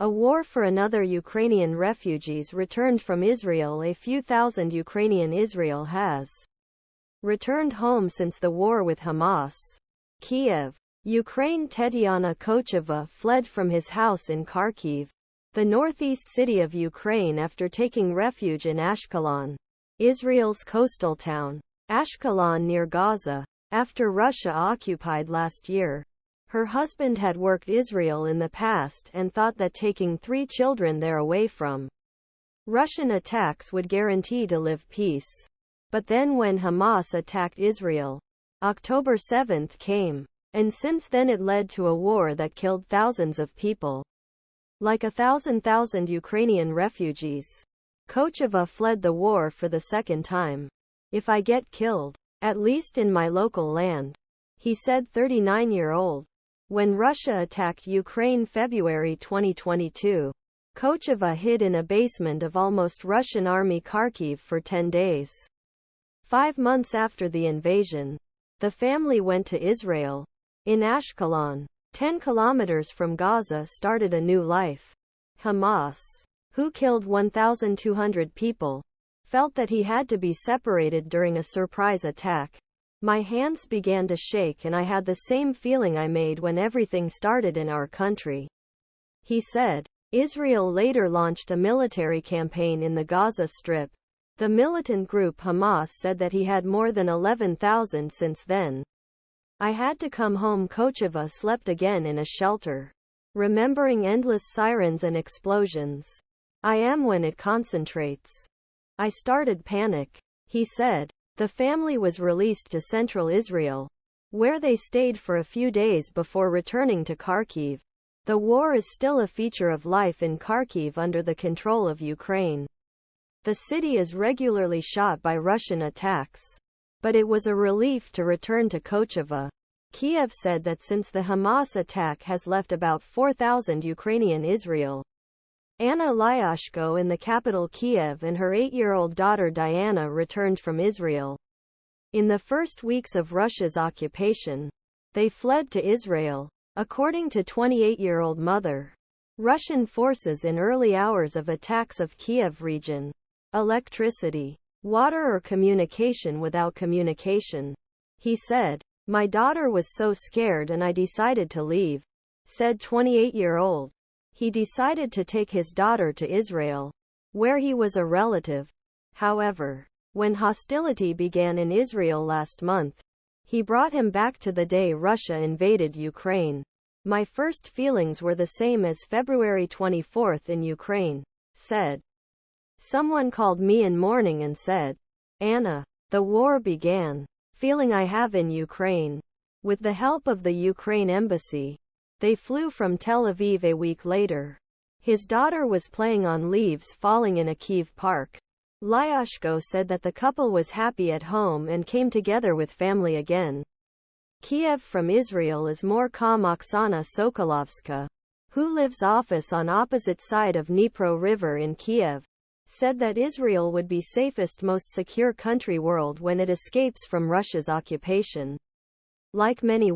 A war for another Ukrainian refugees returned from Israel. A few thousand Ukrainian Israel has returned home since the war with Hamas. Kiev, Ukraine. Tettiana Kocheva fled from his house in Kharkiv, the northeast city of Ukraine, after taking refuge in Ashkelon, Israel's coastal town. Ashkelon near Gaza. After Russia occupied last year, her husband had worked Israel in the past and thought that taking 3 children there away from Russian attacks would guarantee to live peace. But then when Hamas attacked Israel, October 7 came, and since then it led to a war that killed thousands of people. Like 1,000 Ukrainian refugees, Kocheva fled the war for the second time. If I get killed, at least in my local land, he said, 39-year-old. When Russia attacked Ukraine February 2022, Kocheva hid in a basement of almost Russian army Kharkiv for 10 days. 5 months after the invasion, the family went to Israel. In Ashkelon, 10 kilometers from Gaza, started a new life. Hamas, who killed 1,200 people, felt that he had to be separated during a surprise attack. My hands began to shake and I had the same feeling I made when everything started in our country, he said. Israel later launched a military campaign in the Gaza Strip. The militant group Hamas said that he had more than 11,000 since then. I had to come home. Kocheva slept again in a shelter, remembering endless sirens and explosions. I am when it concentrates. I started panic, he said. The family was released to central Israel, where they stayed for a few days before returning to Kharkiv. The war is still a feature of life in Kharkiv under the control of Ukraine. The city is regularly shot by Russian attacks, but it was a relief to return to Kocheva. Kiev said that since the Hamas attack has left about 4,000 Ukrainian Israel. Anna Lyashko in the capital Kiev and her 8-year-old daughter Diana returned from Israel. In the first weeks of Russia's occupation, they fled to Israel. According to 28-year-old mother, Russian forces in early hours of attacks of Kiev region. Electricity, water or communication without communication. He said, my daughter was so scared and I decided to leave, said 28-year-old. He decided to take his daughter to Israel, where he was a relative. However, when hostility began in Israel last month, he brought him back to the day Russia invaded Ukraine. My first feelings were the same as February 24 in Ukraine, said. Someone called me in morning and said, Anna, the war began. Feeling I have in Ukraine. With the help of the Ukraine embassy, they flew from Tel Aviv a week later. His daughter was playing on leaves falling in a Kyiv park. Lyashko said that the couple was happy at home and came together with family again. Kiev from Israel is more calm. Oksana Sokolovska, who lives office on opposite side of Dnipro River in Kiev, said that Israel would be safest, most secure country world when it escapes from Russia's occupation. Like many